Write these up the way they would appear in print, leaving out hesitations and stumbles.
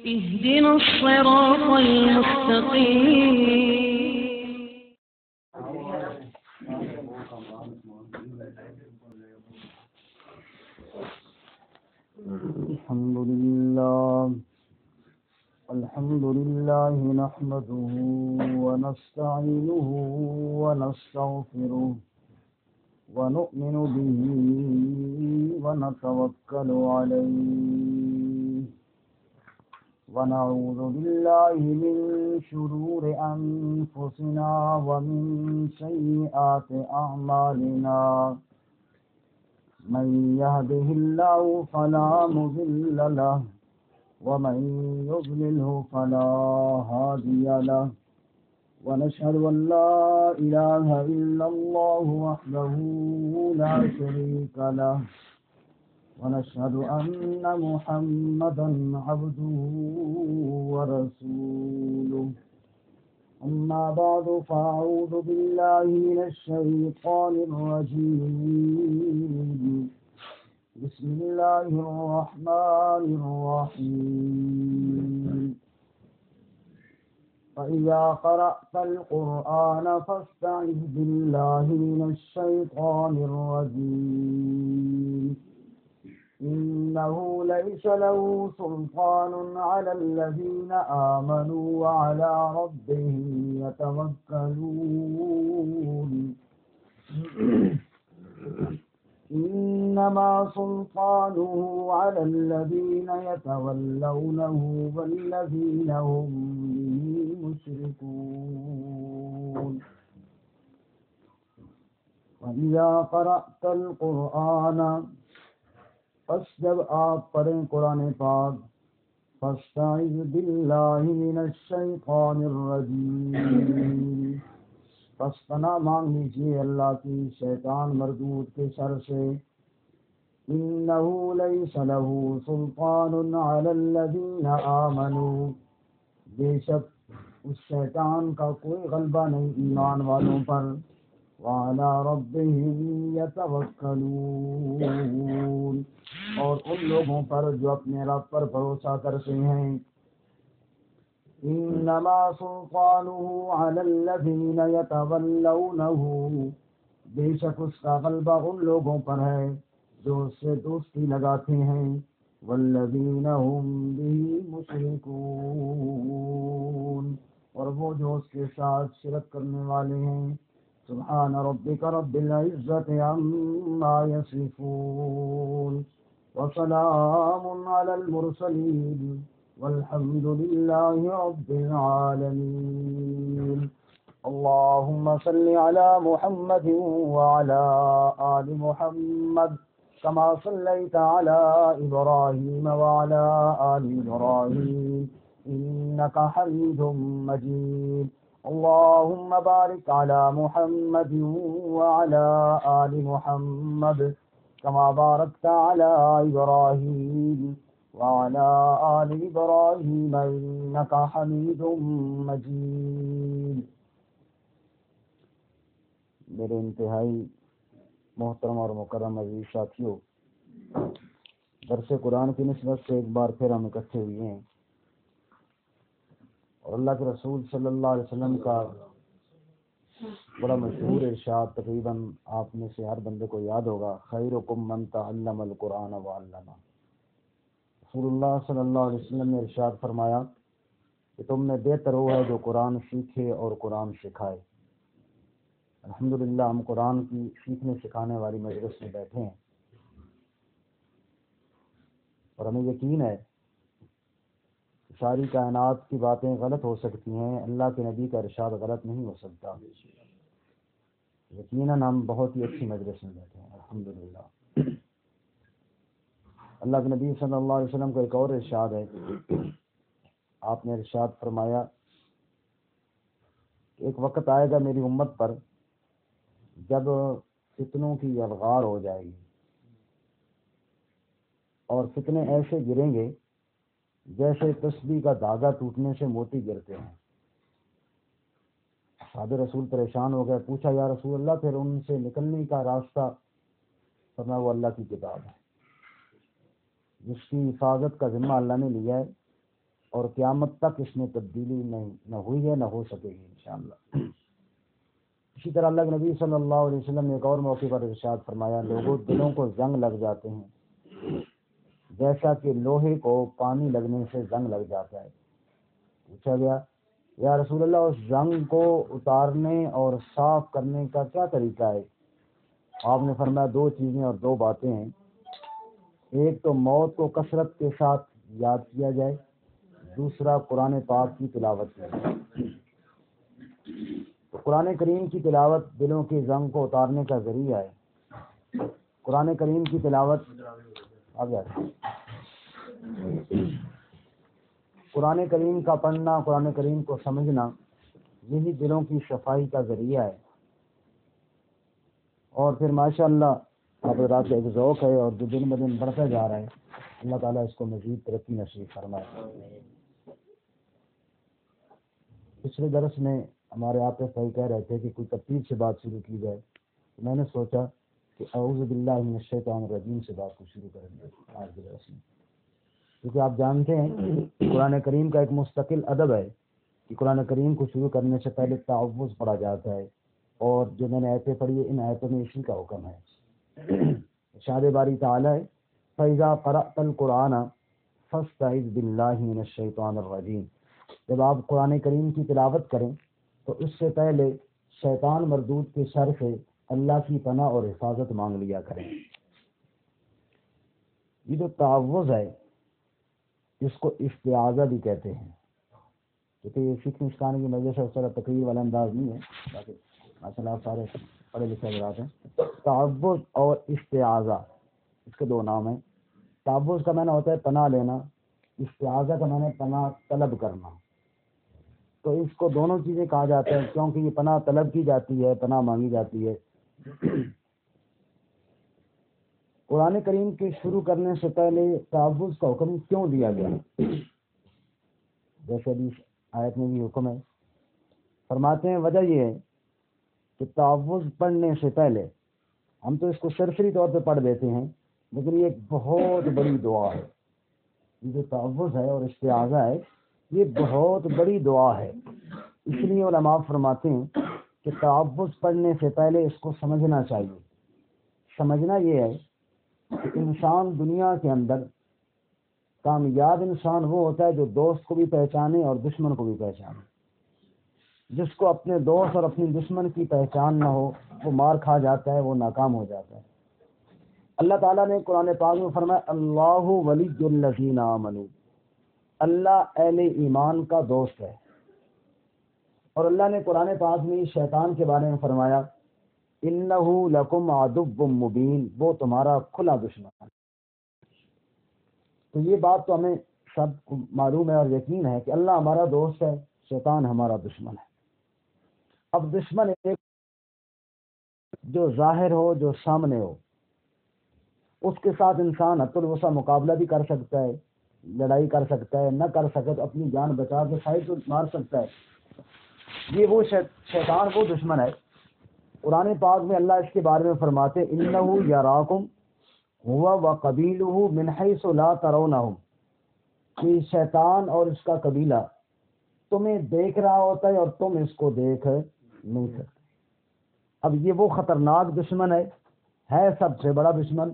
اهدنا الصراط المستقيم. الحمد لله نحمده ونستعينه ونستغفره ونؤمن به ونتوكل عليه ونعوذ بالله من شرور أنفسنا ومن سيئات أعمالنا من يهده الله فلا مضل له ومن يضلله فلا هادي له ونشهد أن لا إله إلا الله وحده لا شريك له ونشهد أن محمدا عبده ورسوله أما بعد فأعوذ بالله من الشيطان الرجيم بسم الله الرحمن الرحيم فإذا قرأت القرآن فاستعذ بالله من الشيطان الرجيم إنه ليس له سلطان على الذين آمنوا وعلى ربهم يتوكلون إنما سلطانه على الذين يتولونه والذين هم به مشركون وإذا قرأت القرآن پس جب آپ پڑھیں قرآن پاک فاستعذ باللہ من الشیطان الرجیم پس پناہ مانگ لیجیے اللہ کی شیطان مردود کے شر سے انہ لیس لہ سلطان علی الذین آمنوا بے شک اس شیطان کا کوئی غلبہ نہیں ایمان والوں پر وعلی ربہم یتوکلون اور ان لوگوں پر جو اپنے رب پر بھروسہ کرتے ہیں انما سلطانہ علی الذین یتولونہ بے شک اس کا غلبہ ان لوگوں پر ہے جو اس سے دوستی لگاتے ہیں والذین هم به مشرکون اور وہ جو اس کے ساتھ شرک کرنے والے ہیں سبحان ربک رب العزت عما یصفون وسلام علی المرسلین والحمد للہ رب العالمین اللهم صل على محمد وعلى آل محمد كما صليت على إبراهيم وعلى آل إبراهيم إنك حميد مجيد اللهم بارك على محمد وعلى آل محمد كما باركت على إبراهيم وعلى آل إبراهيم إنك حميد مجيد میرے انتہائی محترم اور مکرم عزیز ساتھیوں، درس قرآن کی نسبت سے ایک بار پھر ہم اکٹھے ہوئے ہیں اور اللہ کے رسول صلی اللہ علیہ وسلم کا بڑا مشہور ارشاد تقریباً آپ میں سے ہر بندے کو یاد ہوگا، خیرکم من تعلم القرآن وعلمہ۔ رسول اللہ صلی اللہ علیہ وسلم نے ارشاد فرمایا کہ تم میں بہتر وہ ہے جو قرآن سیکھے اور قرآن سکھائے۔ الحمدللہ ہم قرآن کی سیکھنے سکھانے والی مجلس میں بیٹھے ہیں اور ہمیں یقین ہے کہ ساری کائنات کی باتیں غلط ہو سکتی ہیں، اللہ کے نبی کا ارشاد غلط نہیں ہو سکتا۔ یقیناً ہم بہت ہی اچھی مجلس میں بیٹھے ہیں الحمدللہ۔ اللہ کے نبی صلی اللہ علیہ وسلم کا ایک اور ارشاد ہے، آپ نے ارشاد فرمایا کہ ایک وقت آئے گا میری امت پر جب فتنوں کی یلغار ہو جائے گی اور فتنے ایسے گریں گے جیسے تسبیح کا دھاگا ٹوٹنے سے موتی گرتے ہیں۔ صحابہ رسول پریشان ہو گئے، پوچھا یا رسول اللہ پھر ان سے نکلنے کا راستہ؟ فرمایا وہ اللہ کی کتاب ہے، جس کی حفاظت کا ذمہ اللہ نے لیا ہے، اور قیامت تک اس میں تبدیلی نہ ہوئی ہے نہ ہو سکے گی انشاءاللہ۔ اسی طرح اللہ کے نبی صلی اللہ علیہ وسلم نے ایک اور موقع پر ارشاد فرمایا، لوگوں دلوں کو زنگ لگ جاتے ہیں جیسا کہ لوہے کو پانی لگنے سے زنگ لگ جاتا ہے۔ پوچھا گیا، یا رسول اللہ اس زنگ کو اتارنے اور صاف کرنے کا کیا طریقہ ہے؟ آپ نے فرمایا دو چیزیں اور دو باتیں ہیں، ایک تو موت کو کثرت کے ساتھ یاد کیا جائے، دوسرا قرآن پاک کی تلاوت کی جائے۔ تو قرآن کریم کی تلاوت دلوں کے زنگ کو اتارنے کا ذریعہ ہے۔ قرآن کریم کی تلاوت قرآن کریم کا پڑھنا، قرآن کریم کو سمجھنا، یہی دلوں کی صفائی کا ذریعہ ہے۔ اور پھر ماشاءاللہ آپ رات کا ایک ذوق ہے اور جو دن بہ دن بڑھتا جا رہا ہے، اللہ تعالیٰ اس کو مزید ترقی نصیب فرمائے۔ پچھلے درس میں ہمارے آپ بھائی کہہ رہے تھے کہ کوئی ترتیب سے بات شروع کی جائے، میں نے سوچا کہ اعوذ باللہ من الشیطان الرجیم سے بات کو شروع کریں گے آج کے درس میں، کیونکہ آپ جانتے ہیں کہ قرآن کریم کا ایک مستقل ادب ہے کہ قرآن کریم کو شروع کرنے سے پہلے تعوذ پڑھا جاتا ہے، اور جو میں نے آیتیں پڑھی ہے ان آیتوں میں اسی کا حکم ہے۔ ارشاد باری تعالی ہے، فَإِذَا قَرَأْتَ الْقُرْآنَ فَاسْتَعِذْ بِاللَّهِ مِنَ الشَّيْطَانِ الرَّجِيمِ، جب آپ قرآن کریم کی تلاوت کریں تو اس سے پہلے شیطان مردود کے شر سے اللہ کی پناہ اور حفاظت مانگ لیا کریں۔ یہ جو تعوذ ہے اس کو استعاذہ بھی کہتے ہیں، کیونکہ یہ فقہ مشکان کی وجہ سے اس طرح تقریر والا انداز نہیں ہے، باقی ماشاء اللہ سارے پڑھے لکھے حضرات ہیں۔ تعوذ اور استعاذہ اس کے دو نام ہیں۔ تعوذ کا معنی ہوتا ہے پناہ لینا، استعاذہ کا معنی پناہ طلب کرنا۔ تو اس کو دونوں چیزیں کہا جاتا ہے کیونکہ یہ پناہ طلب کی جاتی ہے، پناہ مانگی جاتی ہے۔ قرآن کریم کے شروع کرنے سے پہلے تعوذ کا حکم کیوں دیا گیا؟ جیسے ابھی آیت میں بھی حکم ہے، فرماتے ہیں وجہ یہ ہے کہ تعوذ پڑھنے سے پہلے ہم تو اس کو سرسری طور پہ پڑھ دیتے ہیں، لیکن یہ ایک بہت بڑی دعا ہے۔ یہ جو تعوذ ہے اور استعاذہ ہے یہ بہت بڑی دعا ہے، اس لیے علماء فرماتے ہیں کہ تعوذ پڑھنے سے پہلے اس کو سمجھنا چاہیے۔ سمجھنا یہ ہے کہ انسان دنیا کے اندر کامیاب انسان وہ ہوتا ہے جو دوست کو بھی پہچانے اور دشمن کو بھی پہچانے۔ جس کو اپنے دوست اور اپنی دشمن کی پہچان نہ ہو وہ مار کھا جاتا ہے، وہ ناکام ہو جاتا ہے۔ اللہ تعالیٰ نے قرآن پاک میں فرمایا اللہ ولی الذین آمنوا، اللہ اہل ایمان کا دوست ہے۔ اور اللہ نے قرآن پاک میں شیطان کے بارے میں فرمایا انہ لکم عدو مبین، وہ تمہارا کھلا دشمن ہے۔ تو یہ بات تو ہمیں سب کو معلوم ہے اور یقین ہے کہ اللہ ہمارا دوست ہے، شیطان ہمارا دشمن ہے۔ اب دشمن ایک جو ظاہر ہو، جو سامنے ہو، اس کے ساتھ انسان حد الوسع مقابلہ بھی کر سکتا ہے، لڑائی کر سکتا ہے، نہ کر سکے تو اپنی جان بچا کے سائڈ تو مار سکتا ہے۔ یہ وہ شیطان وہ دشمن ہے۔ قرآن پاک میں اللہ اس کے بارے میں فرماتے انہ یراکم ہوا وقبیلہ من حیث لا ترونہم، کہ شیطان اور اس کا قبیلہ تمہیں دیکھ رہا ہوتا ہے اور تم اس کو دیکھ نہیں سکتے۔ اب یہ وہ خطرناک دشمن ہے سب سے بڑا دشمن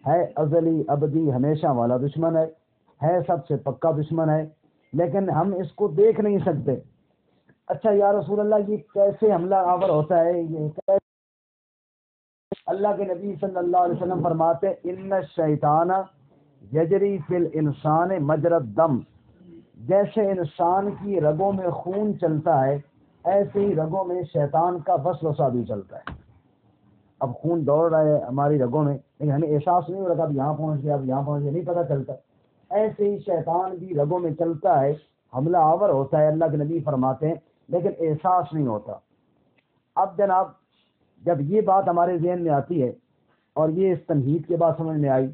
ہے، ازلی ابدی ہمیشہ والا دشمن ہے سب سے پکا دشمن ہے، لیکن ہم اس کو دیکھ نہیں سکتے۔ اچھا یا رسول اللہ یہ کیسے حملہ آور ہوتا ہے؟ یہ کیسے؟ اللہ کے نبی صلی اللہ علیہ وسلم فرماتے ان الشیطان یجری فی الانسان مجرى الدم، جیسے انسان کی رگوں میں خون چلتا ہے ایسے ہی رگوں میں شیطان کا وسوسہ بھی چلتا ہے۔ اب خون دوڑ رہا ہے ہماری رگوں میں لیکن ہمیں احساس نہیں ہو رہا کہ اب یہاں پہنچ گیا، اب یہاں پہنچ گیا، نہیں پتہ چلتا۔ ایسے ہی شیطان بھی رگوں میں چلتا ہے، حملہ آور ہوتا ہے، اللہ کے نبی فرماتے ہیں، لیکن احساس نہیں ہوتا۔ اب جناب جب یہ بات ہمارے ذہن میں آتی ہے اور یہ اس تمہید کے بعد سمجھ میں آئی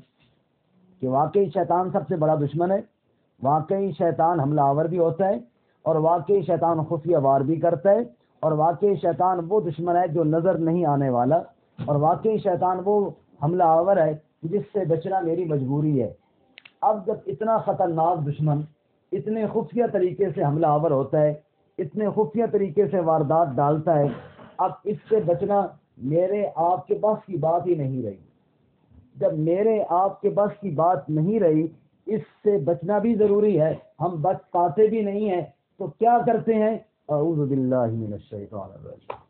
کہ واقعی شیطان سب سے بڑا دشمن ہے، واقعی شیطان حملہ آور بھی ہوتا ہے، اور واقعی شیطان خفیہ وار بھی کرتا ہے، اور واقعی شیطان وہ دشمن ہے جو نظر نہیں آنے والا، اور واقعی شیطان وہ حملہ آور ہے جس سے بچنا میری مجبوری ہے۔ اب جب اتنا خطرناک دشمن اتنے خفیہ طریقے سے حملہ آور ہوتا ہے، اتنے خفیہ طریقے سے واردات ڈالتا ہے. اب اس سے بچنا میرے آپ کے بس کی بات ہی نہیں رہی. جب میرے آپ کے بس کی بات نہیں رہی، اس سے بچنا بھی ضروری ہے، ہم بچ پاتے بھی نہیں ہیں، تو کیا کرتے ہیں؟ اعوذ باللہ من الشیطان الرجیم.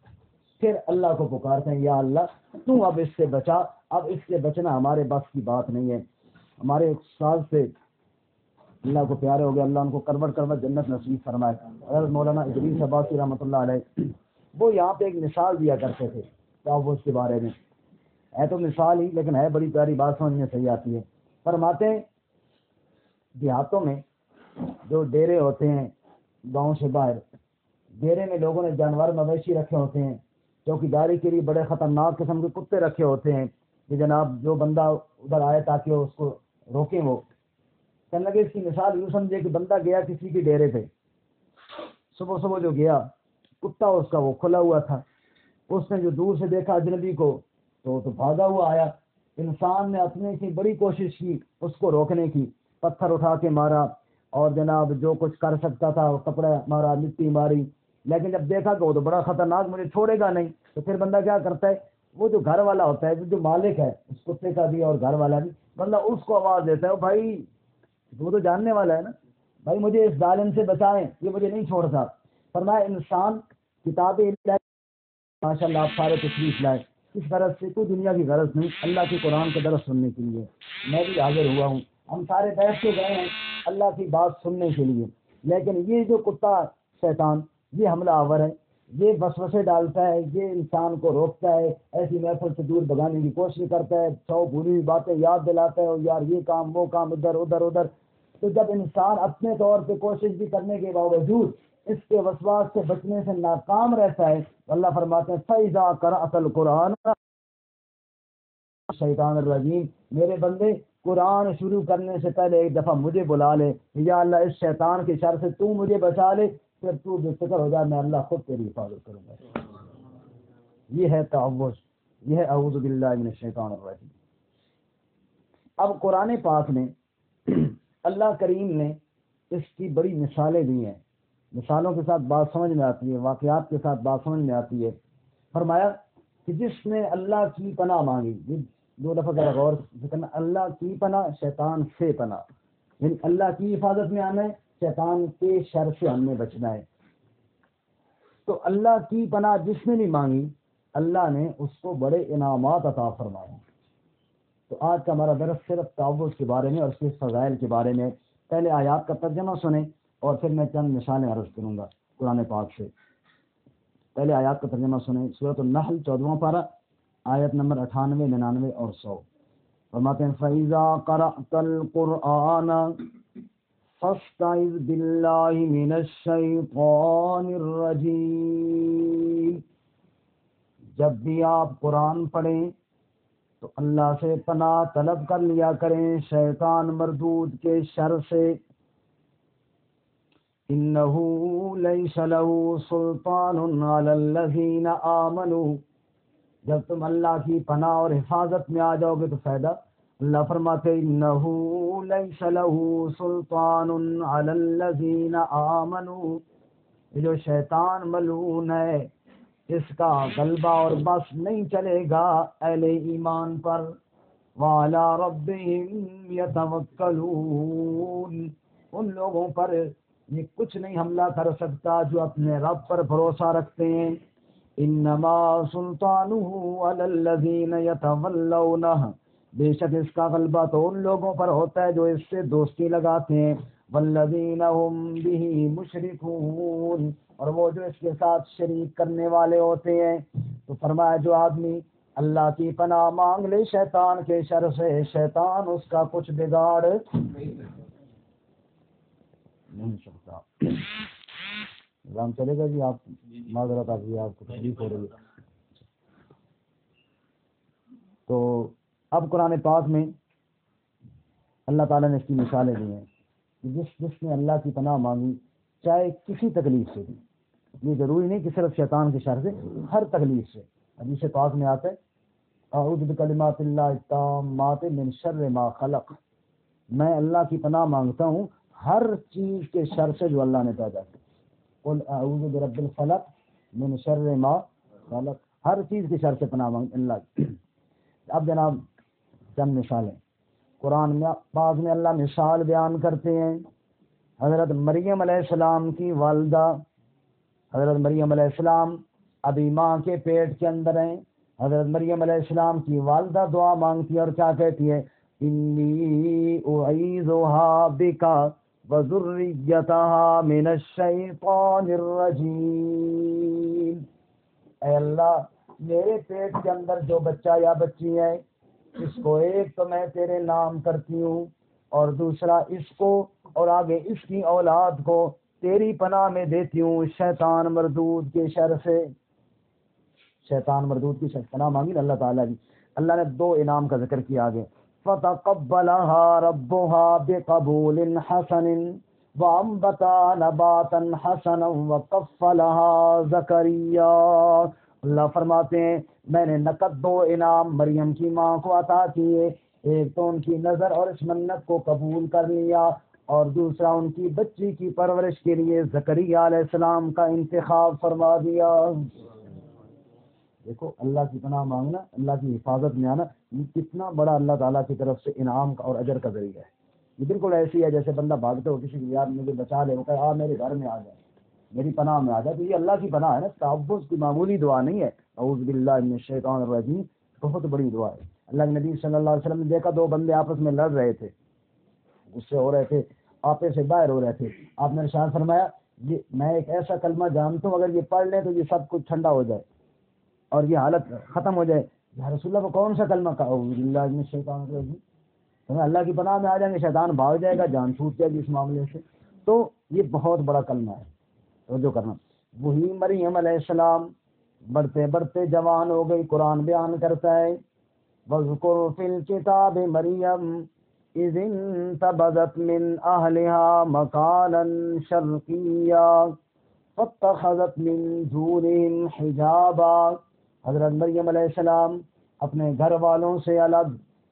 پھر اللہ کو پکارتے ہیں، یا اللہ تو اب اس سے بچا. اب اس سے بچنا ہمارے بس کی بات نہیں ہے. ہمارے استاد سے اللہ کو پیارے ہو گئے، اللہ ان کو کروٹ کروٹ جنت نصیب فرمائے، حضرت مولانا ادریس عباسی رحمۃ اللہ علیہ، وہ یہاں پہ ایک مثال دیا کرتے تھے تعوذ کے بارے میں. ہے تو مثال ہی، لیکن ہے بڑی پیاری بات، سمجھ میں صحیح آتی ہے. فرماتے ہیں دیہاتوں میں جو ڈیرے ہوتے ہیں گاؤں سے باہر، ڈیرے میں لوگوں نے جانور مویشی رکھے ہوتے ہیں، چوکیداری کے لیے بڑے خطرناک قسم کے کتے رکھے ہوتے ہیں کہ جناب جو بندہ ادھر آئے تاکہ اس کو روکیں. وہ کہنے لگے اس کی مثال یوں سمجھے کہ بندہ گیا کسی کے ڈیرے پہ، صبح صبح جو گیا، کتا اس کا وہ کھلا ہوا تھا، اس نے جو دور سے دیکھا اجنبی کو تو بھاگا ہوا آیا. انسان نے اپنے کی بڑی کوشش کی اس کو روکنے کی، پتھر اٹھا کے مارا اور جناب جو کچھ کر سکتا تھا کپڑا مارا، مٹی ماری، لیکن جب دیکھا کہ وہ تو بڑا خطرناک، مجھے چھوڑے گا نہیں، تو پھر بندہ کیا کرتا ہے؟ وہ جو گھر والا ہوتا ہے، جو مالک ہے اس کتے کا بھی اور گھر والا بھی، بندہ اس کو آواز دیتا ہے، بھائی وہ تو جاننے والا ہے نا، بھائی مجھے اس ظالم سے بچائیں، یہ مجھے نہیں چھوڑتا. فرمایا انسان کتاب الہی، ماشاء اللہ آپ سارے تشریف لائے، اس غرض سے کوئی دنیا کی غرض نہیں، اللہ کے قرآن کا درس سننے کے لیے میں بھی حاضر ہوا ہوں. ہم سارے بیٹھ کے گئے ہیں اللہ کی بات سننے کے لیے، لیکن یہ جو کتا شیطان یہ حملہ آور ہے، یہ وسوسے ڈالتا ہے، یہ انسان کو روکتا ہے، ایسی محفل سے دور بھگانے کی کوشش کرتا ہے، سو بھولی ہوئی باتیں یاد دلاتا ہے، اور یار یہ کام وہ کام، ادھر ادھر ادھر. تو جب انسان اپنے طور پہ کوشش بھی کرنے کے باوجود اس کے وسواس سے بچنے سے ناکام رہتا ہے، اللہ فرماتے ہیں فَإِذَا قَرَأْتَ الْقُرْآنَ شیطان الرجیم، میرے بندے قرآن شروع کرنے سے پہلے ایک دفعہ مجھے بلا لے، یا اللہ اس شیطان کے شر سے تو مجھے بچا لے، پھر تو بے فکر ہو جائے، میں اللہ خود تیری حفاظت کروں گا. یہ ہے تعوذ، یہ ہے اعوذ باللہ من الشیطان الرجیم. اب قرآن پاک میں اللہ کریم نے اس کی بڑی مثالیں دی ہیں، مثالوں کے ساتھ بات سمجھ میں آتی ہے، واقعات کے ساتھ بات سمجھ میں آتی ہے. فرمایا کہ جس نے اللہ کی پناہ مانگی، یہ دو دفعہ ذرا غور سے کرنا، اللہ کی پناہ، شیطان سے پناہ، یعنی اللہ کی حفاظت میں آنا ہے، شیطان کے شر سے ہم نے بچنا ہے. تو اللہ کی پناہ جس نے بھی مانگی، اللہ نے اس کو بڑے انعامات عطا فرمائے. تو آج کا ہمارا درس صرف تعوذ کے بارے میں اور اس کے فضائل کے بارے میں. پہلے آیات کا ترجمہ سنیں اور پھر میں چند مثالیں عرض کروں گا قرآن پاک سے. پہلے آیات کا ترجمہ سنیں. سورۃ النحل 14واں پارہ، آیت نمبر 98، 99 اور 100. فرماتے ہیں فَإِذَا قَرَأْتَ الْقُرْآنَ فَاسْتَعِذْ بِاللَّهِ مِنَ الشَّيْطَانِ الرَّجِيمِ. جب بھی آپ قرآن پڑھیں تو اللہ سے پناہ طلب کر لیا کریں شیطان مردود کے شر سے. إِنَّهُ لَيْسَ لَهُ سُلْطَانٌ عَلَى الَّذِينَ آمَنُوا. جب تم اللہ کی پناہ اور حفاظت میں آ جاؤ گے تو فائدہ. اللہ فرماتے إِنَّهُ لَيْسَ لَهُ سُلْطَانٌ عَلَى الَّذِينَ آمَنُوا. یہ جو شیطان ملعون ہے اس کا غلبہ اور بس نہیں چلے گا اہل ایمان پر. وَعَلَى رَبِّهِمْ يَتَوَكَّلُونَ. ان لوگوں پر یہ کچھ نہیں حملہ کر سکتا جو اپنے رب پر بھروسہ رکھتے ہیں. انما سلطانه علی الذین یتولونہ. بے شک اس کا غلبہ تو ان لوگوں پر ہوتا ہے جو اس سے دوستی لگاتے ہیں. والذین هم به مشرکون. اور وہ جو اس کے ساتھ شریک کرنے والے ہوتے ہیں. تو فرمایا جو آدمی اللہ کی پناہ مانگ لے شیطان کے شر سے، شیطان اس کا کچھ بگاڑ نہیں سکتا. نظام چلے گا جی؟ آپ معذرت آتی، آپ کو تکلیف ہو رہی ہے. تو اب قرآن پاک میں اللہ تعالیٰ نے اس کی مثالیں دی ہیں کہ جس نے اللہ کی پناہ مانگی چاہے کسی تکلیف سے بھی، یہ ضروری نہیں کہ صرف شیطان کے شر سے، ہر تکلیف سے. حدیث پاک میں آتا ہے اعوذ بکلمات اللہ التامات من شر ما خلق. میں اللہ کی پناہ مانگتا ہوں ہر چیز کے شر سے جو اللہ نے پیدا کی. قل اعوذ برب الفلق من شر ما خلق. ہر چیز کے شر سے پناہ مانگ اللہ کی. اب جناب چند مثالیں قرآن میں بعض میں اللہ مثال بیان کرتے ہیں. حضرت مریم علیہ السلام کی والدہ حضرت مریم علیہ السلام ابھی ماں کے پیٹ کے اندر ہیں. حضرت مریم علیہ السلام کی والدہ دعا مانگتی ہے اور کیا کہتی ہے؟ انی اعیذھا بک وذریتھا من الشیطان الرجیم. اے اللہ میرے پیٹ کے اندر جو بچہ یا بچی ہے اس کو ایک تو میں تیرے نام کرتی ہوں اور دوسرا اس کو اور آگے اس کی اولاد کو تیری پناہ میں دیتی ہوں شیطان مردود کے شر سے. شیطان مردود کی پناہ مانگی اللہ تعالیٰ کی. اللہ نے دو انعام کا ذکر کیا آگے. فتقبلها ربها بقبول حسن وانبتا نباتا حسنا وكفلها زکریا. اللہ فرماتے ہیں میں نے نقد دو انعام مریم کی ماں کو عطا کیے. ایک تو ان کی نظر اور اس منت کو قبول کر لیا اور دوسرا ان کی بچی کی پرورش کے لیے زکریا علیہ السلام کا انتخاب فرما دیا. دیکھو اللہ کی پناہ مانگنا, اللہ کی حفاظت میں آنا, یہ کتنا بڑا اللہ تعالیٰ کی طرف سے انعام کا اور اجر کا ذریعہ ہے. یہ بالکل ایسی ہے جیسے بندہ بھاگتے ہو کسی کی یاد مجھے بچا لے, وہ کہے آ میرے گھر میں آ جائے, میری پناہ میں آ جائے. تو یہ اللہ کی پناہ ہے نا, تعوذ کی معمولی دعا نہیں ہے. اعوذ باللہ من الشیطان الرجیم بہت بڑی دعا ہے. اللہ کے نبی صلی اللہ علیہ وسلم نے دیکھا دو بندے آپس میں لڑ رہے تھے, غصے ہو رہے تھے, آپے سے باہر ہو رہے تھے. آپ نے ارشاد فرمایا یہ میں ایک ایسا کلمہ جانتا ہوں اگر یہ پڑھ لیں تو یہ سب کچھ ٹھنڈا ہو جائے اور یہ حالت ختم ہو جائے. یا رسول اللہ کو کون سا کلمہ کہا؟ اعوذ باللہ من الشیطان الرجیم. تو اللہ کی پناہ میں آ جائیں گے, شیطان بھاگ جائے گا, جان چھوٹ جائے گی اس معاملے سے. تو یہ بہت بڑا کلمہ ہے, توجہ کرنا. وہی مریم علیہ السلام بڑھتے بڑھتے جوان ہو گئی. قرآن بیان کرتا ہے وَاذْكُرْ فِي الْكِتَابِ مَرْيَمَ إِذِ انتبذت من أهلها مكانا شرقيا فاتخذت من دونهم حجابا. حضرت مریم علیہ السلام اپنے گھر والوں سے الگ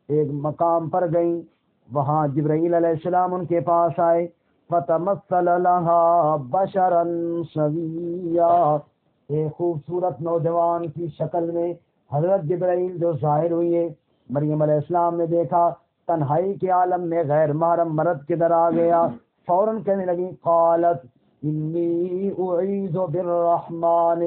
ایک مقام پر گئیں. وہاں جبرائیل علیہ السلام ان کے پاس آئے. فتمثل لها بشرا سویا. ایک خوبصورت نوجوان کی شکل میں حضرت جبرائیل جو ظاہر ہوئی ہے. مریم علیہ السلام نے دیکھا تنہائی کے عالم میں غیر محرم مرد کدھر آ گیا. فوراً کہنے لگی قالت انی اعیذ بالرحمن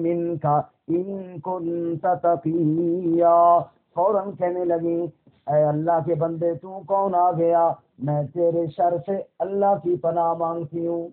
منک ان کنت تقیا. فوراً کہنے لگی اے اللہ کے بندے تو کون آ گیا, میں تیرے شر سے اللہ کی پناہ مانگتی ہوں.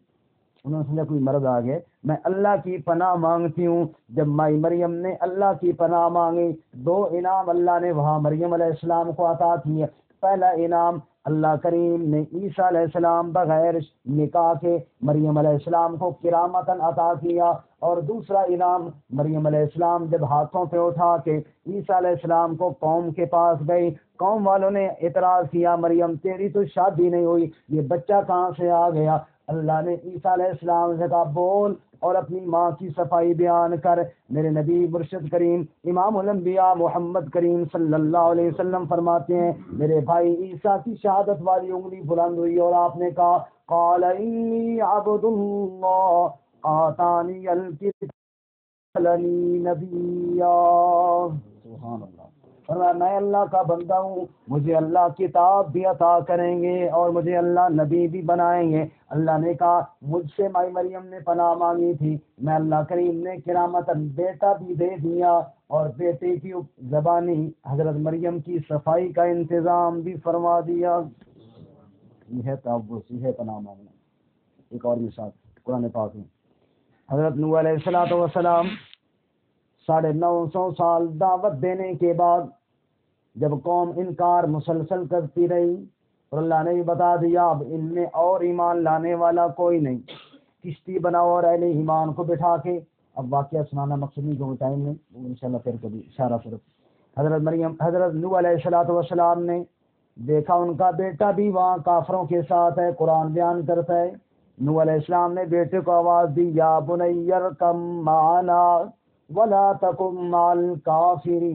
انہوں نے سمجھا کوئی مرد آ گئے, میں اللہ کی پناہ مانگتی ہوں. جب مائی مریم نے اللہ کی پناہ مانگی دو انعام اللہ نے وہاں مریم علیہ السلام کو عطا کیے. پہلا انعام اللہ کریم نے عیسیٰ علیہ السلام بغیر نکاح کے مریم علیہ السلام کو کرامتاً عطا کیا, اور دوسرا انعام مریم علیہ السلام جب ہاتھوں پہ اٹھا کے عیسیٰ علیہ السلام کو قوم کے پاس گئی, قوم والوں نے اعتراض کیا مریم تیری تو شادی نہیں ہوئی, یہ بچہ کہاں سے آ گیا؟ اللہ نے عیسیٰ علیہ السلام سے کہا بول اور اپنی ماں کی صفائی بیان کر. میرے نبی مرشد کریم امام الانبیاء محمد کریم صلی اللہ علیہ وسلم فرماتے ہیں میرے بھائی عیسیٰ کی شہادت والی انگلی بلند ہوئی اور آپ نے کہا قال انی عبد اللہ آتانی الکتاب لنی نبیا. سبحان اللہ. فرمایا میں اللہ کا بندہ ہوں, مجھے اللہ کتاب بھی عطا کریں گے اور مجھے اللہ نبی بھی بنائیں گے. اللہ نے کہا مجھ سے مائی مریم نے پناہ مانگی تھی, میں اللہ کریم نے کرامتاً بیٹا بھی دے دیا اور بیٹے کی زبانی حضرت مریم کی صفائی کا انتظام بھی فرما دیا. یہ ہے تعوذ, یہ ہے پناہ مانگنا. ایک اور مثال قرآن پاک میں حضرت نوح علیہ السلام 950 سال دعوت دینے کے بعد جب قوم انکار مسلسل کرتی رہی اور اللہ نے بھی بتا دیا اب ان میں اور ایمان لانے والا کوئی نہیں, کشتی بناؤ اور اہل ایمان کو بٹھا کے. اب واقعہ سنانا مقصد نہیں جو ٹائم میں انشاءاللہ پھر کبھی اشارہ صرف. حضرت نوح علیہ السلام نے دیکھا ان کا بیٹا بھی وہاں کافروں کے ساتھ ہے. قرآن بیان کرتا ہے نوح علیہ السلام نے بیٹے کو آواز دی یا بنی ارکم معنا ولا تکن مع الکافرین.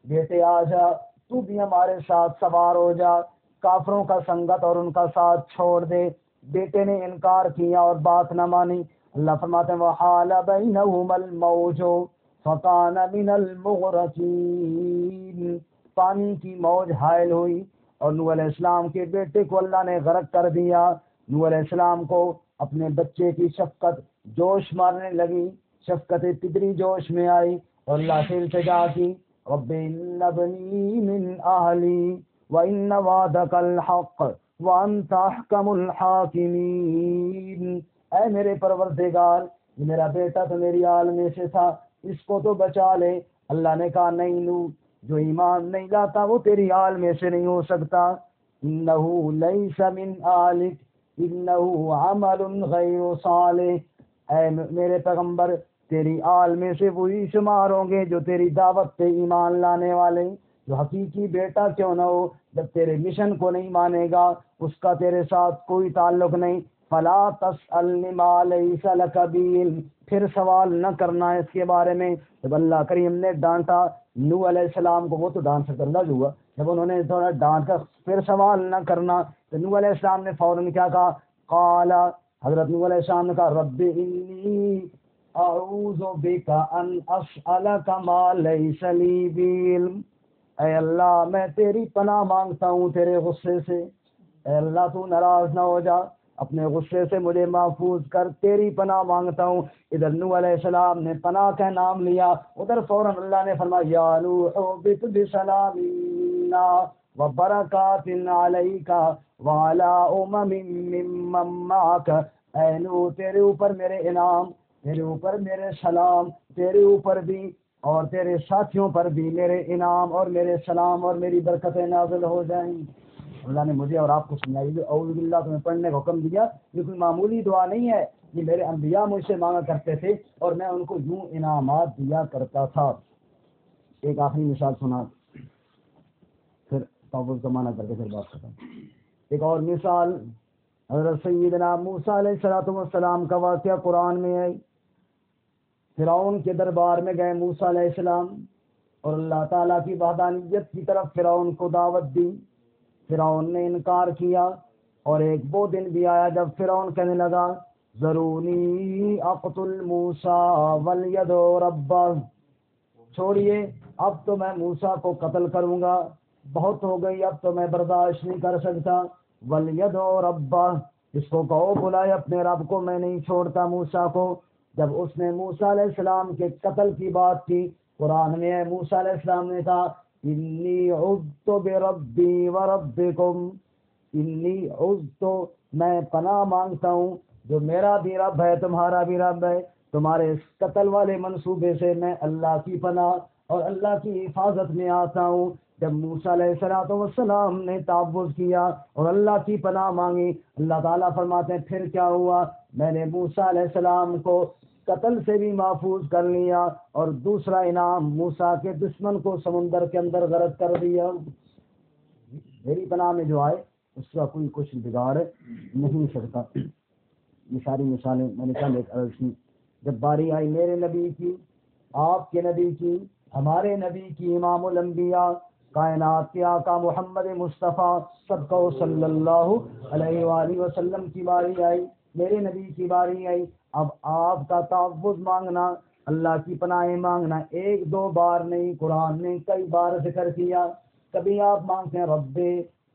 بیٹے آ جا تو بھی ہمارے ساتھ سوار ہو جا، کافروں کا سنگت اور ان کا ساتھ چھوڑ دے۔ بیٹے نے انکار کیا اور بات نہ مانی، اللہ فرماتے ہیں وَحَالَ بَيْنَهُمَا الْمَوْجُ فَكَانَ مِنَ الْمُغْرَقِينَ، پانی کی موج حائل ہوئی اور نوح علیہ السلام کے بیٹے کو اللہ نے غرق کر دیا۔ نوح علیہ السلام کو اپنے بچے کی شفقت جوش مارنے لگی، شفقت پدری جوش میں آئی اور اللہ سے التجا کی، رب ان ابنی من اہلی وان وعدک الحق وانت احکم الحاکمین، اے میرے پروردگار یہ میرا بیٹا تو میری آل میں سے تھا، اس کو تو بچا لے۔ اللہ نے کہا نہیں نوح، جو ایمان نہیں لاتا وہ تیری آل میں سے نہیں ہو سکتا، انہ لیس من آلک انہ عمل غیر صالح، اے میرے پیغمبر تیری آل میں سے وہی شمار ہوں گے جو تیری دعوت پہ ایمان لانے والے، جو حقیقی بیٹا کیوں نہ ہو جب تیرے مشن کو نہیں مانے گا اس کا تیرے ساتھ کوئی تعلق نہیں۔ فلا تسألنی ما لیس لک بہ علم، پھر سوال نہ کرنا اس کے بارے میں۔ جب اللہ کریم نے ڈانٹا نوح علیہ السلام کو، وہ تو ڈانٹ سکتا اللہ جو ہوا، جب انہوں نے تھوڑا ڈانٹ کر پھر سوال نہ کرنا تو نوح علیہ السلام نے فوراً کیا کہا، قال حضرت نوح علیہ السلام نے کہا رب انی اعوذ بک ان اسألک ما لیس لی بہ علم، اے اللہ میں تیری پناہ مانگتا ہوں تیرے غصے سے، اے اللہ تو ناراض نہ ہو جا، اپنے غصے سے مجھے محفوظ کر، تیری پناہ مانگتا ہوں۔ ادھر نوح علیہ السلام نے پناہ کا نام لیا، ادھر فوراً اللہ نے فرمایا یا نوح اہبط بسلام منا وبرکات علیک وعلی امم ممن معک، اے نوح تیرے اوپر میرے انعام، تیرے اوپر میرے سلام، تیرے اوپر بھی اور تیرے ساتھیوں پر بھی میرے انعام اور میرے سلام اور میری برکتیں نازل ہو جائیں۔ اللہ نے مجھے اور آپ کو سنائی اعوذ باللہ تمہیں پڑھنے کا حکم دیا، یہ کوئی معمولی دعا نہیں ہے، یہ میرے انبیاء مجھ سے مانگا کرتے تھے اور میں ان کو یوں انعامات دیا کرتا تھا۔ ایک آخری مثال سنا پھر تعوذ کا معنی کر کے پھر بات ختم۔ ایک اور مثال حضرت سیدنا موسیٰ علیہ السلام کا واقعہ قرآن میں ہے۔ فرعون کے دربار میں گئے موسیٰ علیہ السلام اور اللہ تعالیٰ کی وحدانیت کی طرف فرعون کو دعوت دی، فرعون نے انکار کیا اور ایک وہ دن بھی آیا جب فرعون کہنے لگا ذرونی اقتل موسیٰ ولیدعو ربہ، چھوڑیے اب تو میں موسیٰ کو قتل کروں گا، بہت ہو گئی اب تو میں برداشت نہیں کر سکتا، ولیدعو ربہ اس کو کہو بلائے اپنے رب کو، میں نہیں چھوڑتا موسیٰ کو۔ جب اس نے موسیٰ علیہ السلام کے قتل کی بات کی، قرآن میں ہے موسیٰ علیہ السلام نے کہا انی عذت بربی وربکم، انی عذت میں پناہ مانگتا ہوں جو میرا بھی رب ہے تمہارا بھی رب ہے، تمہارے اس قتل والے منصوبے سے میں اللہ کی پناہ اور اللہ کی حفاظت میں آتا ہوں۔ جب موسیٰ علیہ السلام نے تعوذ کیا اور اللہ کی پناہ مانگی، اللہ تعالیٰ فرماتے ہیں پھر کیا ہوا، میں نے موسیٰ علیہ السلام کو قتل سے بھی محفوظ کر لیا اور دوسرا انعام موسیٰ کے دشمن کو سمندر کے اندر غرق کر دیا۔ میری پناہ میں جو آئے اس کا کوئی کچھ بگاڑ نہیں سکتا۔ یہ ساری مثالیں میں نے کل ایک عرض کی، جب باری آئی میرے نبی کی، آپ کے نبی کی، ہمارے نبی کی، امام الانبیاء کائنات کے آقا محمد مصطفیٰ صدقہ صلی اللہ علیہ وآلہ وسلم کی باری آئی، میرے نبی کی باری آئی، اب آپ کا تعوذ مانگنا، اللہ کی پناہ مانگنا ایک دو بار نہیں، قرآن نے کئی بار ذکر کیا۔ کبھی آپ مانگتے ہیں رب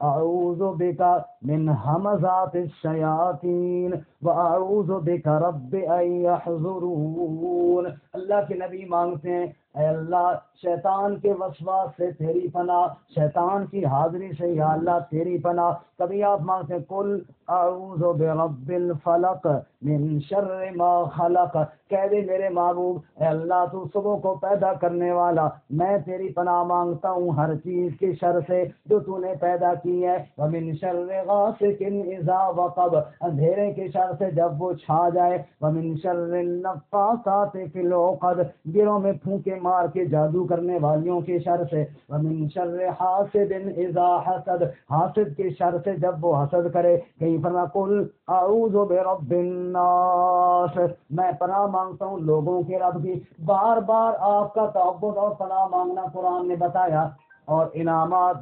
اعوذ بک من ہمزات الشیاطین واعوذ بک رب ان یحضرون، اللہ کے نبی مانگتے ہیں اے اللہ شیطان کے وسواس سے تیری پناہ، شیطان کی حاضری سے یا اللہ تیری پناہ۔ کبھی آپ مانگتے ہیں قل اعوذ برب الفلق من شر ما خلق، کہہ دے میرے محبوب اے اللہ تو صبح کو پیدا کرنے والا، میں تیری پناہ مانگتا ہوں ہر چیز کے شر سے جو تو نے پیدا کی ہے، ومن شر غاسق اذا وقب، اندھیرے کے شر سے جب وہ چھا جائے، ومن شر النفاثات فی العقد، گروں میں پھونکے مار کے جادو کرنے والیوں کے شر سے، ومن شر حاسد اذا حسد، حاسد کے شر سے جب وہ حسد کرے۔ کہیں فرما قل اعوذ برب الناس، میں پناہ مانگتا ہوں لوگوں کے رب کی۔ بار بار آپ کا تعوذ اور پناہ مانگنا قرآن نے بتایا۔ اور انعامات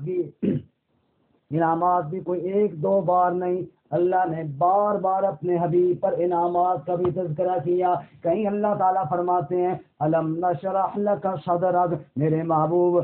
بھی کوئی ایک دو بار نہیں، اللہ نے بار بار اپنے حبیب پر انعامات کا بھی تذکرہ کیا۔ کہیں اللہ تعالیٰ فرماتے ہیں الم نشرح لک صدرک، میرے محبوب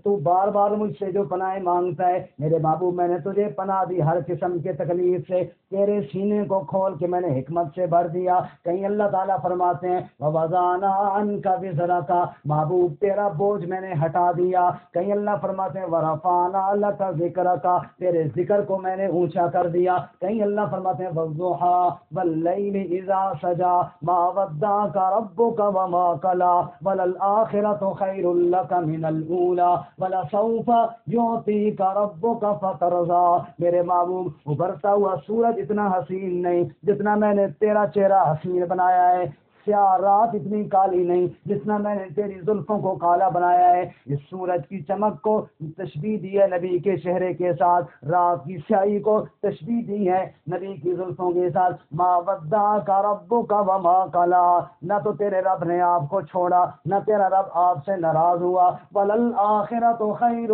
تو بار بار مجھ سے جو پناہ مانگتا ہے، میرے محبوب میں نے تجھے پناہ دی ہر قسم کے تکلیف سے، تیرے سینے کو کھول کے میں نے حکمت سے بھر دیا۔ کہیں اللہ تعالیٰ فرماتے ہیں وَوَضَعْنَا عَنْكَ وِزْرَكَ، محبوب تیرا بوجھ میں نے ہٹا دیا۔ کہیں اللہ فرماتے ہیں وَرَفَعْنَا لَكَ ذِكْرَكَ، تیرے ذکر کو میں نے اونچا کر دیا۔ کہیں اللہ فرماتے ہیں وَالضُّحَىٰ وَاللَّيْلِ إِذَا سَجَىٰ مَا وَدَّعَكَ رَبُّكَ وَمَا قَلَىٰ وَلَلْآخِرَةُ خَيْرٌ لَكَ مِنَ الْأُولَىٰ وَلَسَوْفَ يُعْطِيكَ رَبُّكَ فَتَرْضَىٰ، میرے محبوب ابھرتا ہوا سورج اتنا حسین نہیں جتنا میں نے تیرا چہرہ حسین بنایا ہے، سیاہ رات اتنی کالی نہیں جتنا میں نے تیری زلفوں کو کالا بنایا ہے۔ اس سورج کی چمک کو تشبیہ دی ہے نبی کے چہرے کے ساتھ، رات کی سیاہی کو تشبیہ دی ہے نبی کی زلفوں کے ساتھ۔ ما ودعک ربک وما قلی، نہ تو تیرے رب نے آپ کو چھوڑا نہ تیرا رب آپ سے ناراض ہوا۔ وللآخرۃ خیر،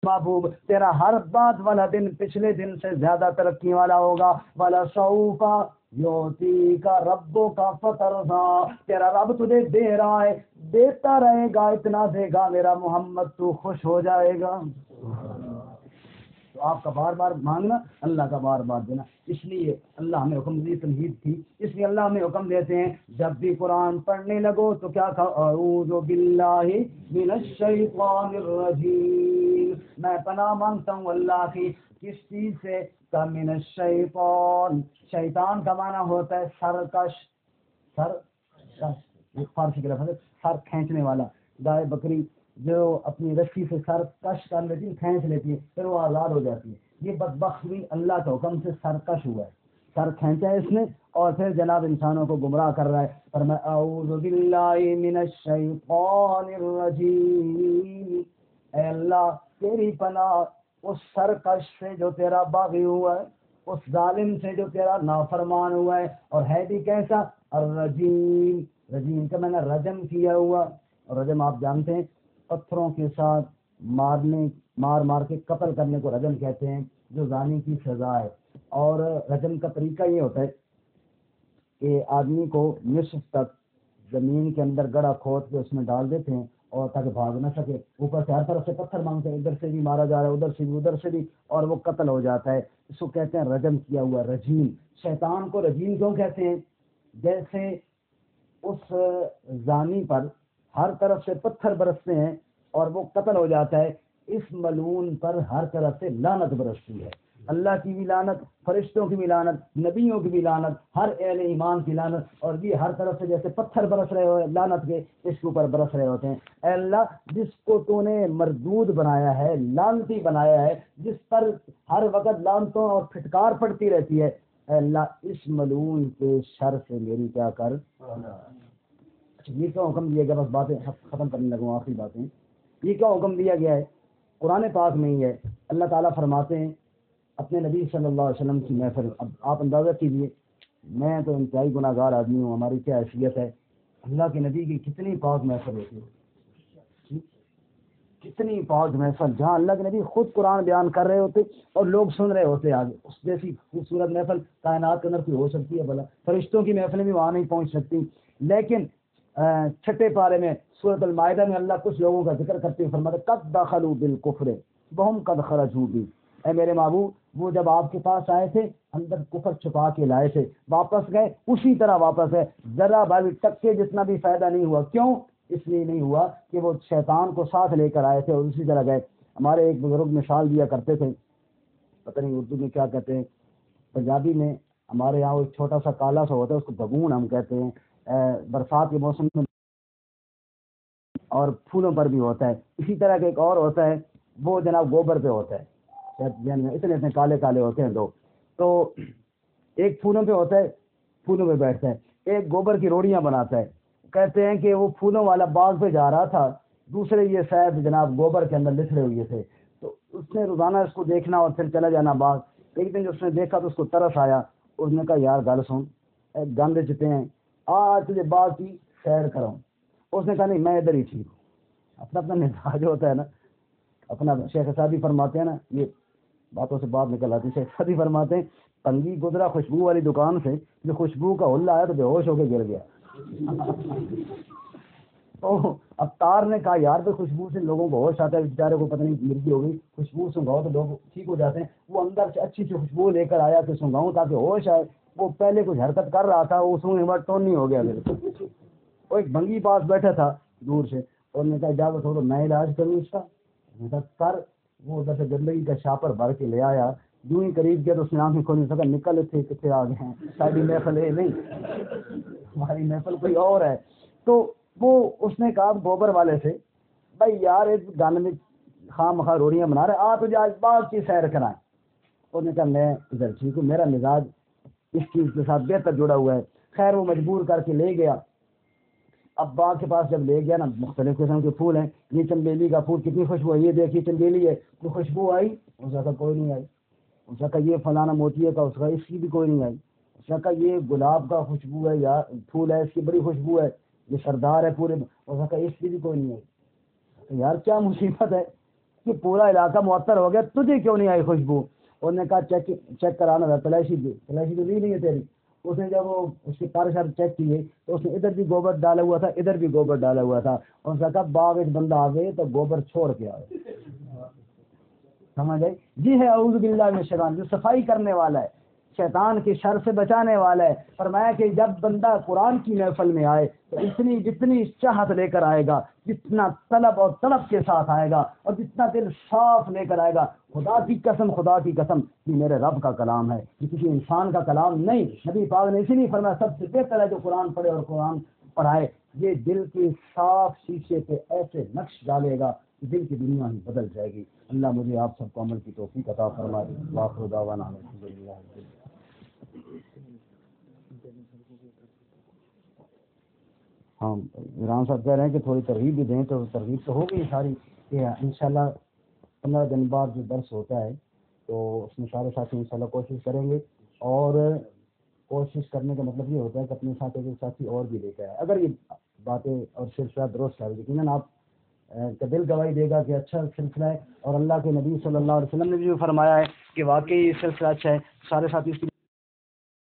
محبوب تیرا ہر بعد والا دن پچھلے دن سے زیادہ ترقی والا ہوگا۔ وَلَسَوْفَ يُعْطِيكَ رَبُّكَ فَتَرْضَىٰ، تیرا رب تجھے دے رہا ہے، دیتا رہے گا، اتنا دے گا میرا محمد تو خوش ہو جائے گا۔ تو آپ کا بار بار مانگنا، اللہ کا بار بار دینا، اس لیے اللہ ہمیں حکم دی، تمہید تھی، اس لیے اللہ ہمیں حکم دیتے ہیں جب بھی قرآن پڑھنے لگو تو کیا کہو اعوذ باللہ من الشیطان الرجیم، میں پناہ مانگتا ہوں اللہ کی کس چیز سے؟ من الشیطان، شیطان کا معنی ہوتا ہے سرکش، فارسی کے لفظ ہے سر کھینچنے والا۔ گائے بکری جو اپنی رسی سے سر کش کر لیتی ہے، کھینچ لیتی ہے، پھر وہ آزاد ہو جاتی ہے، یہ بدبخت بھی اللہ کے حکم سے سرکش ہوا ہے، سر کھینچا ہے اس نے اور پھر جناب انسانوں کو گمراہ کر رہا ہے۔ فرمایا اعوذ باللہ من الشیطان الرجیم، اے اللہ تیری پناہ اس سرکش سے جو تیرا باغی ہوا ہے، اس ظالم سے جو تیرا نافرمان ہوا ہے، اور ہے بھی کیسا؟ الرجیم، رجیم کا میں نے رجم کیا ہوا، اور رجم آپ جانتے ہیں پتھروں کے ساتھ مار کے قتل کرنے کو رجم کہتے ہیں، جو زانی کی سزا ہے۔ اور رجم کا طریقہ یہ ہوتا ہے کہ آدمی کو نصف تک زمین کے اندر گڑھا کھود کے اس میں ڈال دیتے ہیں اور تاکہ بھاگ نہ سکے، اوپر سے ہر طرف سے پتھر مانگتے ہیں، ادھر سے بھی مارا جا رہا ہے، ادھر سے بھی، اور وہ قتل ہو جاتا ہے، اس کو کہتے ہیں رجم کیا ہوا، رجیم۔ شیطان کو رجیم کیوں کہتے ہیں؟ جیسے اس زانی پر ہر طرف سے پتھر برستے ہیں اور وہ قتل ہو جاتا ہے، اس ملعون پر ہر طرف سے لعنت برستی ہے، اللہ کی بھی لعنت، فرشتوں کی بھی لعنت، نبیوں کی بھی لعنت، ہر اہل ایمان کی لعنت، اور بھی ہر طرف سے جیسے پتھر برس رہے ہو لعنت کے، اس کے اوپر برس رہے ہوتے ہیں۔ اے اللہ جس کو تو نے مردود بنایا ہے، لعنتی بنایا ہے، جس پر ہر وقت لعنتوں اور پھٹکار پڑتی رہتی ہے، اے اللہ اس ملعون کے شر سے میری کیا کر۔ یہ کیا حکم دیا گیا؟ بس باتیں ختم کرنے لگوں، آخری باتیں، یہ کیا حکم دیا گیا ہے؟ قرآن پاک میں ہی ہے، اللہ تعالیٰ فرماتے ہیں اپنے نبی صلی اللہ علیہ وسلم کی محفل، اب آپ اندازہ کیجیے، میں تو انتہائی گناہ گار آدمی ہوں، ہماری کیا حیثیت ہے، اللہ کے نبی کی کتنی پاک محفل ہوتی ہے، کتنی پاک محفل، جہاں اللہ کے نبی خود قرآن بیان کر رہے ہوتے اور لوگ سن رہے ہوتے آگے، اس جیسی خوبصورت محفل کائنات کے اندر کوئی ہو سکتی ہے بھلا؟ فرشتوں کی محفلیں بھی وہاں نہیں پہنچ سکتی۔ لیکن چھٹے پارے میں سورۃ المائدہ میں اللہ کچھ لوگوں کا ذکر کرتے ہوئے فرماتا ہے قد دخلوا بالکفر وهم قد خرجوا به، اے میرے محبوب وہ جب آپ کے پاس آئے تھے اندر کفر چھپا کے لائے تھے، واپس گئے اسی طرح واپس ہے، ذرا بھائی ٹکے جتنا بھی فائدہ نہیں ہوا۔ کیوں؟ اس لیے نہیں ہوا کہ وہ شیطان کو ساتھ لے کر آئے تھے اور اسی طرح گئے۔ ہمارے ایک بزرگ مثال دیا کرتے تھے، پتہ نہیں اردو میں کیا کہتے ہیں، پنجابی میں ہمارے یہاں ایک چھوٹا سا کالا سا ہوتا ہے، اس کو بھگون ہم کہتے ہیں، برسات کے موسم میں اور پھولوں پر بھی ہوتا ہے۔ اسی طرح کا ایک اور ہوتا ہے، وہ جناب گوبر پہ ہوتا ہے، اتنے کالے کالے ہوتے ہیں دو، تو ایک پھولوں پہ ہوتا ہے، پھولوں پہ بیٹھتا ہے، ایک گوبر کی روڑیاں بناتا ہے۔ کہتے ہیں کہ وہ پھولوں والا باغ پہ جا رہا تھا، دوسرے یہ شاید جناب گوبر کے اندر لتھڑے ہوئے تھے، تو اس نے روزانہ اس کو دیکھنا اور پھر چلا جانا باغ۔ ایک دن جب اس نے دیکھا تو اس کو ترس آیا، اس نے کہا یار گل سن، گند چتے ہیں، آج تجھے باغ کی سیر کراؤں۔ اس نے کہا نہیں میں ادھر ہی ٹھیک ہوں، اپنا اپنا مزاج ہوتا ہے نا اپنا. شیخ سعدی فرماتے ہیں نا, یہ باتوں سے بات نکل آتی ہے, شیخ سعدی فرماتے ہیں تنگی گزرا خوشبو والی دکان سے, جو خوشبو کا حلہ آیا تو بے ہوش ہو کے گر گیا. تو اب تار نے کہا یار تو خوشبو سے لوگوں کو ہوش آتا ہے, بیچارے کو پتہ نہیں مرگی ہو گئی, خوشبو سنگاؤ تو لوگ ٹھیک ہو جاتے ہیں. وہ اندر سے اچھی سی خوشبو لے کر آیا کہ سنگاؤں تاکہ ہوش آئے. وہ پہلے کچھ حرکت کر رہا تھا, وہ سنگنے کے بعد ٹون نہیں ہو گیا. میرے وہ ایک بھنگی پاس بیٹھا تھا دور سے, اور نے کہا اجازت ہو تو میں علاج کروں اس کا. میں کہا کر. وہ ادھر سے گندگی کا شاپر بھر کے لے آیا, یوں ہی قریب گیا تو اس نے آنکھیں کھول سکا, نکل تھے کتنے آ گئے ہیں, ساری محفل ہے نہیں, ہماری محفل کوئی اور ہے. تو وہ اس نے کہا گوبر والے سے, بھائی یار ایک گانے میں خواہ مخواہ روڑیاں بنا رہے, آپ تجھے آج بات کی سیر کرائیں. انہوں نے کہا میں ادھر ٹھیک ہوں, میرا مزاج اس چیز کے ساتھ بہتر جڑا ہوا ہے. خیر وہ مجبور کر کے لے گیا. اب باغ کے پاس جب لے گیا نا, مختلف قسم کے پھول ہیں, یہ چنبیلی کا پھول کتنی خوشبو ہے, یہ دیکھیے چنبیلی ہے, کوئی خوشبو آئی؟ اس نے کہا کوئی نہیں آئی. اس نے کہا یہ فلانا موتی کا, اس کا اس کی بھی کوئی نہیں آئی. اس نے کہا یہ گلاب کا خوشبو ہے یا پھول ہے, اس کی بڑی خوشبو ہے, یہ سردار ہے پورے. اس نے کہا اس کی بھی کوئی نہیں آئی. یار کیا مصیبت ہے کہ پورا علاقہ معطر ہو گیا, تجھے کیوں نہیں آئی خوشبو؟ انہوں نے کہا چیک کرانا تھا, تلاشی تو لی نہیں ہے تیری. اس نے جب وہ اس کے پر شر چیک کیے تو اس نے ادھر بھی گوبر ڈالا ہوا تھا, ادھر بھی گوبر ڈالا ہوا تھا. اور اس نے کہا باغ ایک بندہ آ گئے تو گوبر چھوڑ کے آئے. سمجھ آئی؟ جی ہے اعوذ باللہ من الشیطان, جو صفائی کرنے والا ہے, شیطان کے شر سے بچانے والا ہے. فرمایا کہ جب بندہ قرآن کی محفل میں آئے تو جتنی چاہت لے کر آئے گا, جتنا طلب اور طلب کے ساتھ آئے گا, اور جتنا دل صاف لے کر آئے گا, خدا کی قسم یہ میرے رب کا کلام ہے, یہ کسی انسان کا کلام نہیں. نبی پاک نے اسی لیے فرمایا سب سے بہتر ہے جو قرآن پڑھے اور قرآن پڑھائے. یہ دل کے صاف شیشے پہ ایسے نقش ڈالے گا کہ دل کی دنیا ہی بدل جائے گی. اللہ مجھے آپ سب کو عمل کی توفیق عطا فرمائے. وآخر دعوانا الحمدللہ. ہاں عمران صاحب کہہ رہے ہیں کہ تھوڑی ترغیب بھی دیں, تو ترغیب تو ہو گئی ساری کہ انشاءاللہ 15 دن بعد جو درس ہوتا ہے تو اس میں سارے ساتھی انشاءاللہ کوشش کریں گے. اور کوشش کرنے کا مطلب یہ ہوتا ہے کہ اپنے ساتھ ایک ساتھی اور بھی لے کے آئے. اگر یہ باتیں اور سلسلہ درست ہے, یقیناً آپ کا دل گواہی دے گا کہ اچھا سلسلہ ہے, اور اللہ کے نبی صلی اللہ علیہ وسلم نے بھی فرمایا ہے کہ واقعی یہ سلسلہ اچھا ہے. سارے ساتھی اس کی